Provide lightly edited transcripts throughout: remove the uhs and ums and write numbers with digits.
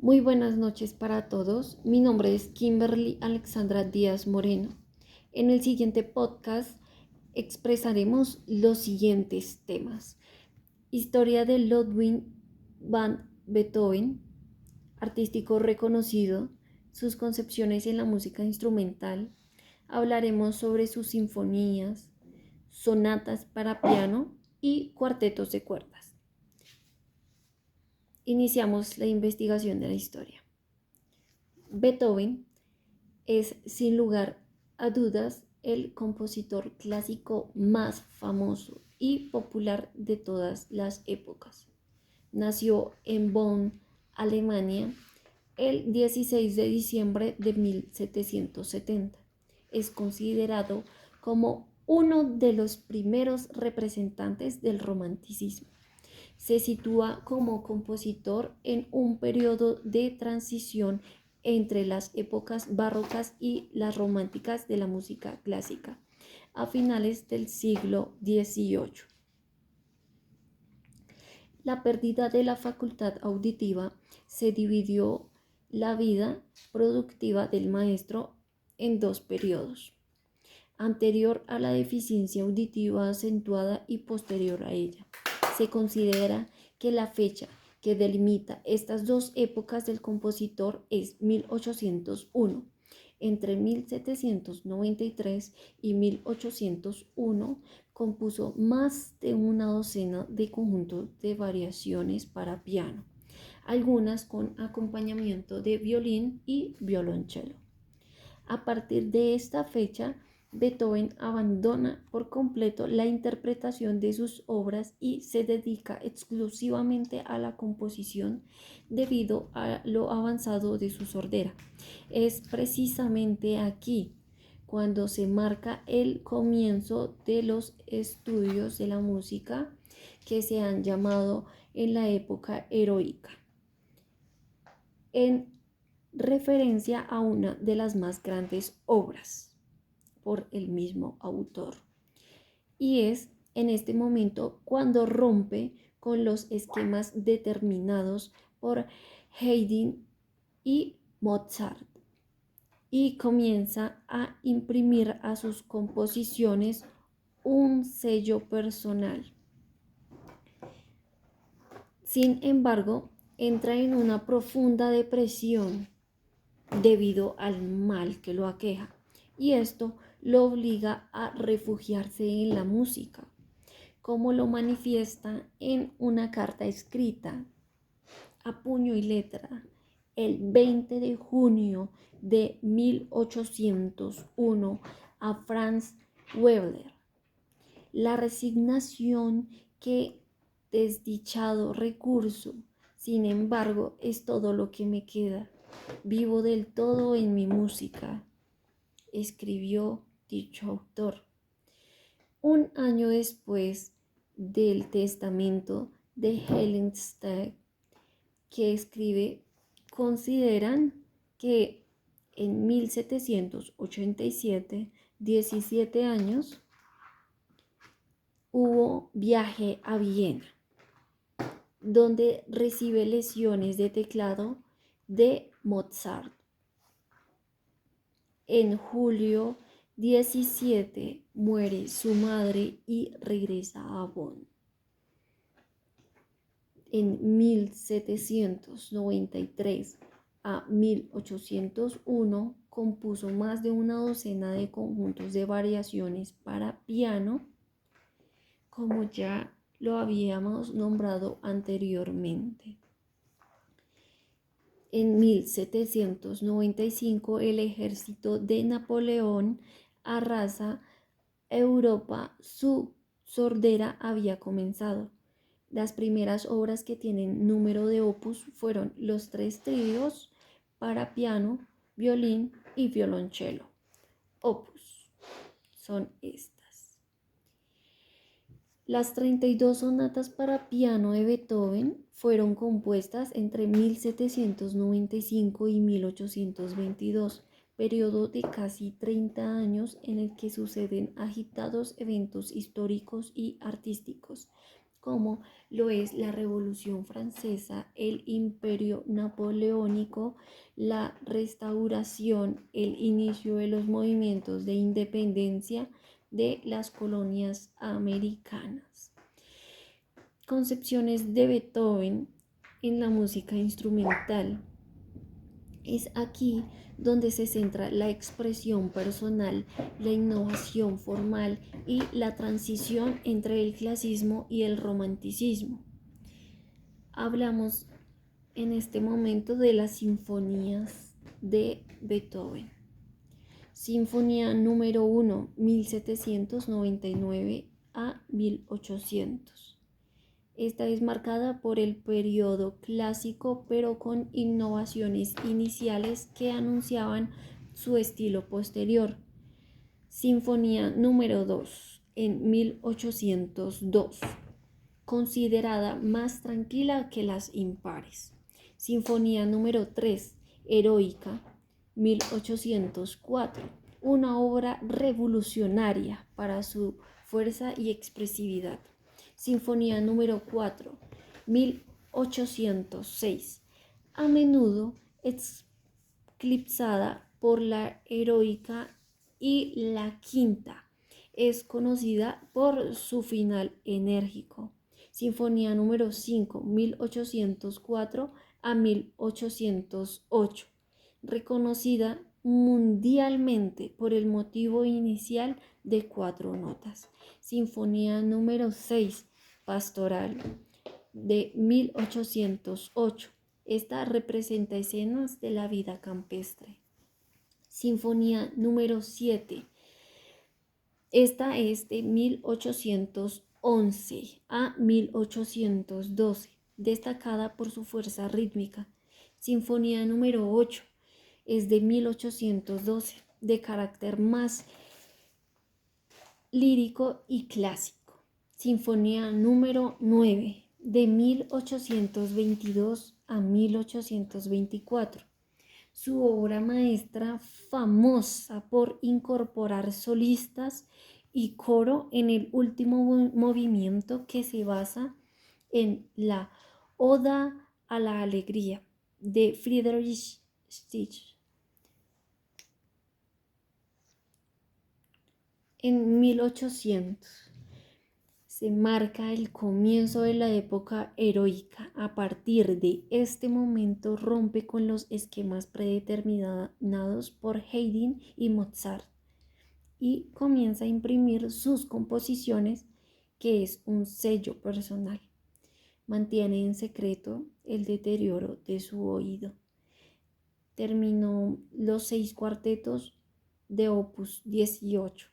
Muy buenas noches para todos. Mi nombre es Kimberly Alexandra Díaz Moreno. En el siguiente podcast expresaremos los siguientes temas. Historia de Ludwig van Beethoven, artístico reconocido, sus concepciones en la música instrumental. Hablaremos sobre sus sinfonías, sonatas para piano y cuartetos de cuerdas. Iniciamos la investigación de la historia. Beethoven es sin lugar a dudas el compositor clásico más famoso y popular de todas las épocas. Nació en Bonn, Alemania, el 16 de diciembre de 1770. Es considerado como uno de los primeros representantes del romanticismo. Se sitúa como compositor en un periodo de transición entre las épocas barrocas y las románticas de la música clásica, a finales del siglo XVIII. La pérdida de la facultad auditiva se dividió la vida productiva del maestro en dos periodos, anterior a la deficiencia auditiva acentuada y posterior a ella. Se considera que la fecha que delimita estas dos épocas del compositor es 1801. Entre 1793 y 1801 compuso más de una docena de conjuntos de variaciones para piano, algunas con acompañamiento de violín y violonchelo. A partir de esta fecha, Beethoven abandona por completo la interpretación de sus obras y se dedica exclusivamente a la composición debido a lo avanzado de su sordera. Es precisamente aquí cuando se marca el comienzo de los estudios de la música que se han llamado en la época heroica, en referencia a una de las más grandes obras por el mismo autor. Y es en este momento cuando rompe con los esquemas determinados por Haydn y Mozart y comienza a imprimir a sus composiciones un sello personal. Sin embargo, entra en una profunda depresión debido al mal que lo aqueja, y esto lo obliga a refugiarse en la música, como lo manifiesta en una carta escrita a puño y letra el 20 de junio de 1801 a Franz Weber. La resignación que desdichado recurso, sin embargo, es todo lo que me queda. Vivo del todo en mi música, escribió dicho autor. Un año después del testamento de Hellenstein, que escribe, consideran que en 1787, 17 años, hubo viaje a Viena, donde recibe lesiones de teclado de Mozart. En julio 17 muere su madre y regresa a Bonn. En 1793 a 1801 compuso más de una docena de conjuntos de variaciones para piano, como ya lo habíamos nombrado anteriormente. En 1795 el ejército de Napoleón arrasa Europa, su sordera había comenzado. Las primeras obras que tienen número de opus fueron los 3 tríos para piano, violín y violonchelo. Opus son estas. Las 32 sonatas para piano de Beethoven fueron compuestas entre 1795 y 1822, periodo de casi 30 años en el que suceden agitados eventos históricos y artísticos. como lo es la Revolución Francesa, el Imperio Napoleónico, la Restauración, el inicio de los movimientos de independencia de las colonias americanas. Concepciones de Beethoven en la música instrumental. Es aquí donde se centra la expresión personal, la innovación formal y la transición entre el clasicismo y el romanticismo. Hablamos en este momento de las sinfonías de Beethoven. Sinfonía número 1, 1799 a 1800. Esta es marcada por el periodo clásico, pero con innovaciones iniciales que anunciaban su estilo posterior. Sinfonía número 2, en 1802, considerada más tranquila que las impares. Sinfonía número 3, Heroica, 1804, una obra revolucionaria para su fuerza y expresividad. Sinfonía número 4, 1806, a menudo eclipsada por la Heroica, y la quinta es conocida por su final enérgico. Sinfonía número 5, 1804 a 1808, reconocida mundialmente por el motivo inicial de 4 notas. Sinfonía número 6, Pastoral, de 1808. Esta representa escenas de la vida campestre. Sinfonía número 7. Esta es de 1811 a 1812, destacada por su fuerza rítmica. Sinfonía número 8 es de 1812, de carácter más lírico y clásico. Sinfonía número 9, de 1822 a 1824. Su obra maestra, famosa por incorporar solistas y coro en el último movimiento, que se basa en la Oda a la Alegría de Friedrich Schiller. En 1800 se marca el comienzo de la época heroica. A partir de este momento rompe con los esquemas predeterminados por Haydn y Mozart y comienza a imprimir sus composiciones, que es un sello personal. Mantiene en secreto el deterioro de su oído. Terminó los 6 cuartetos de Opus 18,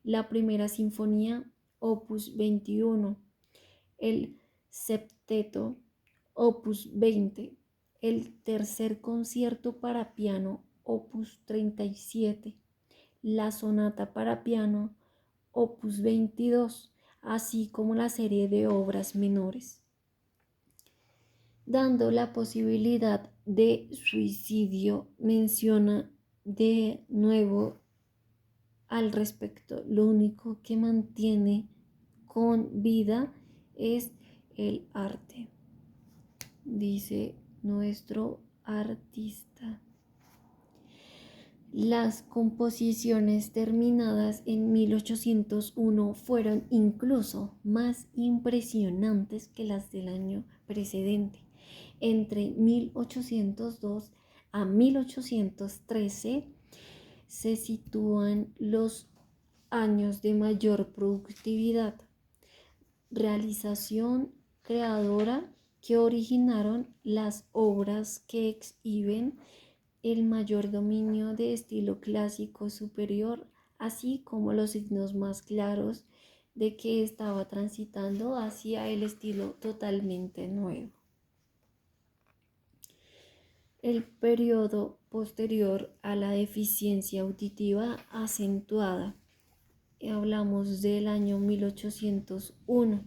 la primera sinfonía Opus 21, el septeto Opus 20, el tercer concierto para piano Opus 37, la sonata para piano Opus 22, así como la serie de obras menores, dando la posibilidad de suicidio. Menciona de nuevo al respecto: lo único que mantiene con vida es el arte, dice nuestro artista. Las composiciones terminadas en 1801 fueron incluso más impresionantes que las del año precedente. Entre 1802 a 1813 se sitúan los años de mayor productividad, realización creadora, que originaron las obras que exhiben el mayor dominio de estilo clásico superior, así como los signos más claros de que estaba transitando hacia el estilo totalmente nuevo. El periodo posterior a la deficiencia auditiva acentuada. Hablamos del año 1801,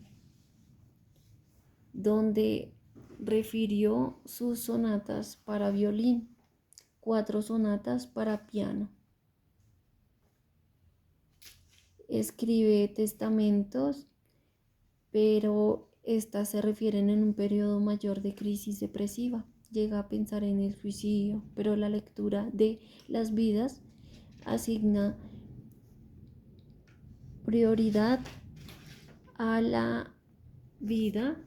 donde refirió sus sonatas para violín, 4 sonatas para piano. Escribe testamentos pero estas se refieren en un periodo mayor de crisis depresiva. Llega a pensar en el suicidio, pero la lectura de las vidas asigna prioridad a la vida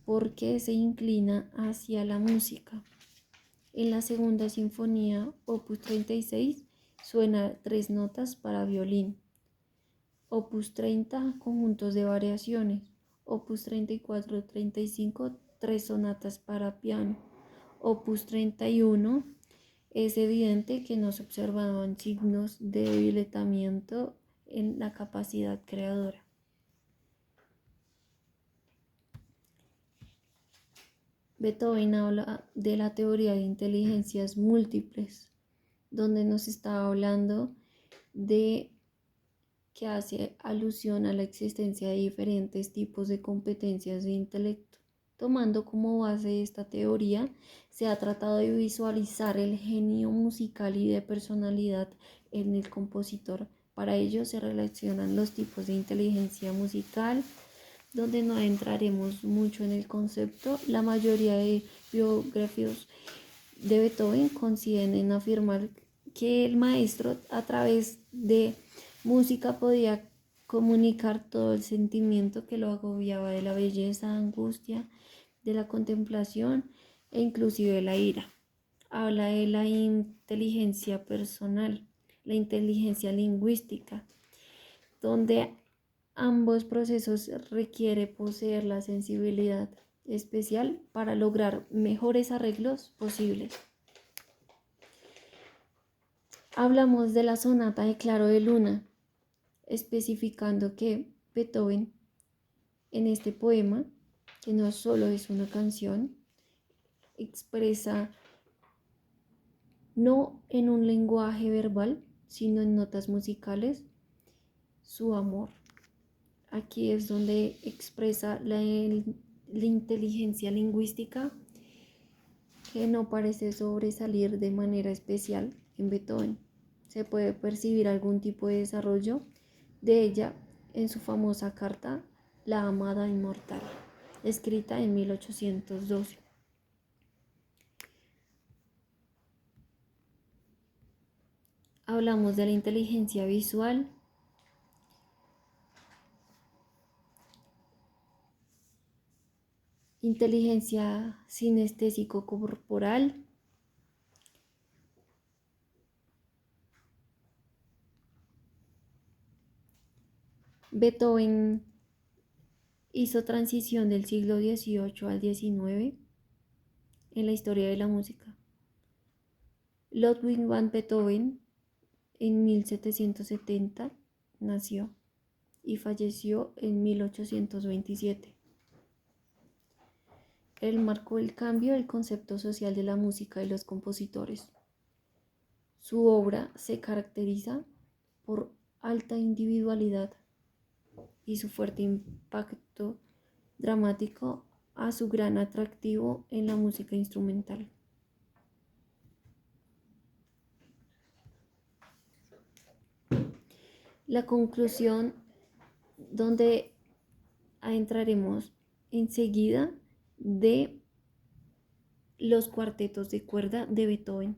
porque se inclina hacia la música. En la segunda sinfonía, opus 36, suena 3 notas para violín. Opus 30, conjuntos de variaciones. Opus 34, 35, 3 sonatas para piano. Opus 31, es evidente que no se observaban signos de debilitamiento en la capacidad creadora. Beethoven habla de la teoría de inteligencias múltiples, donde nos está hablando de que hace alusión a la existencia de diferentes tipos de competencias de intelecto. Tomando como base esta teoría, se ha tratado de visualizar el genio musical y de personalidad en el compositor. Para ello se relacionan los tipos de inteligencia musical, donde no entraremos mucho en el concepto. La mayoría de biógrafos de Beethoven coinciden en afirmar que el maestro, a través de música, podía comunicar todo el sentimiento que lo agobiaba, de la belleza, angustia, de la contemplación e inclusive la ira. Habla de la inteligencia personal, la inteligencia lingüística, donde ambos procesos requiere poseer la sensibilidad especial para lograr mejores arreglos posibles. Hablamos de la sonata de Claro de Luna, especificando que Beethoven, en este poema, que no solo es una canción, expresa no en un lenguaje verbal, sino en notas musicales, su amor. Aquí es donde expresa la inteligencia lingüística, que no parece sobresalir de manera especial en Beethoven. Se puede percibir algún tipo de desarrollo de ella en su famosa carta La amada inmortal, escrita en 1812. Hablamos de la inteligencia visual, inteligencia sinestésico-corporal, Beethoven hizo transición del siglo XVIII al XIX en la historia de la música. Ludwig van Beethoven en 1770 nació y falleció en 1827. Él marcó el cambio del concepto social de la música y los compositores. Su obra se caracteriza por alta individualidad y su fuerte impacto dramático a su gran atractivo en la música instrumental. La conclusión, donde entraremos enseguida, de los cuartetos de cuerda de Beethoven.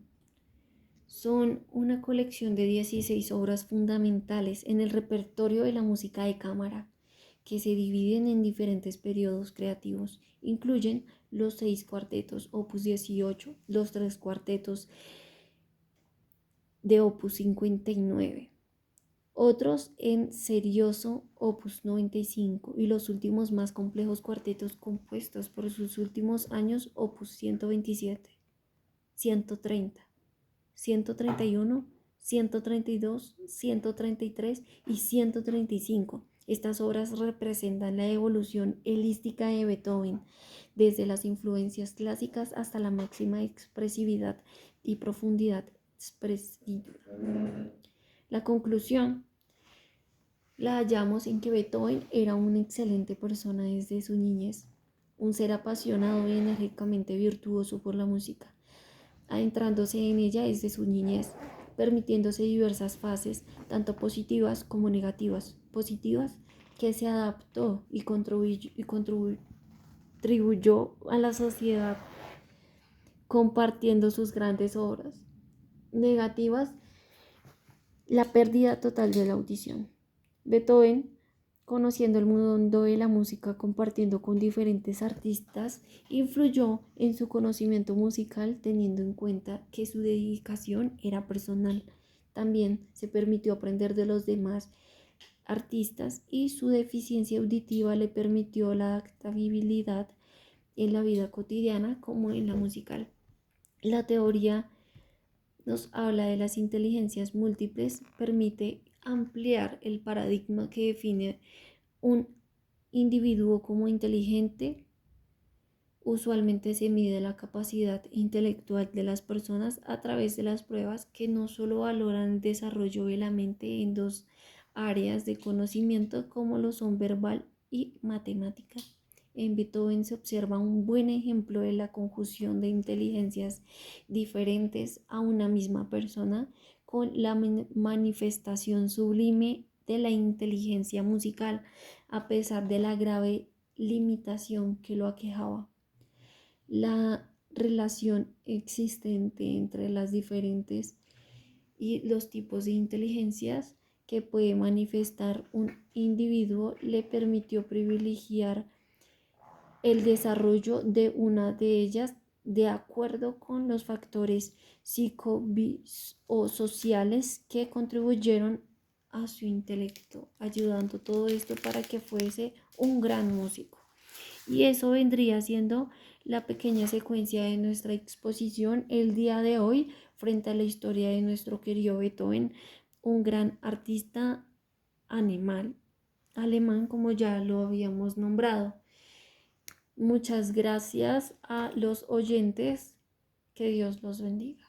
Son una colección de 16 obras fundamentales en el repertorio de la música de cámara, que se dividen en diferentes periodos creativos. Incluyen los 6 cuartetos opus 18, los 3 cuartetos de opus 59, otros en serioso opus 95 y los últimos más complejos cuartetos compuestos por sus últimos años opus 127, 130, 131, 132, 133 y 135. Estas obras representan la evolución estilística de Beethoven, desde las influencias clásicas hasta la máxima expresividad y profundidad expresiva. La conclusión la hallamos en que Beethoven era una excelente persona desde su niñez, un ser apasionado y enérgicamente virtuoso por la música, adentrándose en ella desde su niñez, permitiéndose diversas fases, tanto positivas como negativas. Positivas, que se adaptó y contribuyó a la sociedad compartiendo sus grandes obras. Negativas, la pérdida total de la audición. Beethoven, conociendo el mundo de la música, compartiendo con diferentes artistas, influyó en su conocimiento musical teniendo en cuenta que su dedicación era personal. También se permitió aprender de los demás artistas y su deficiencia auditiva le permitió la adaptabilidad en la vida cotidiana como en la musical. La teoría nos habla de las inteligencias múltiples, permite ampliar el paradigma que define un individuo como inteligente. Usualmente se mide la capacidad intelectual de las personas a través de las pruebas que no solo valoran el desarrollo de la mente en dos áreas de conocimiento como lo son verbal y matemática. En Beethoven se observa un buen ejemplo de la conjunción de inteligencias diferentes a una misma persona con la manifestación sublime de la inteligencia musical, a pesar de la grave limitación que lo aquejaba. La relación existente entre las diferentes y los tipos de inteligencias que puede manifestar un individuo le permitió privilegiar el desarrollo de una de ellas de acuerdo con los factores psicosociales que contribuyeron a su intelecto, ayudando todo esto para que fuese un gran músico. Y eso vendría siendo la pequeña secuencia de nuestra exposición el día de hoy frente a la historia de nuestro querido Beethoven, un gran artista alemán como ya lo habíamos nombrado. Muchas gracias a los oyentes. Que Dios los bendiga.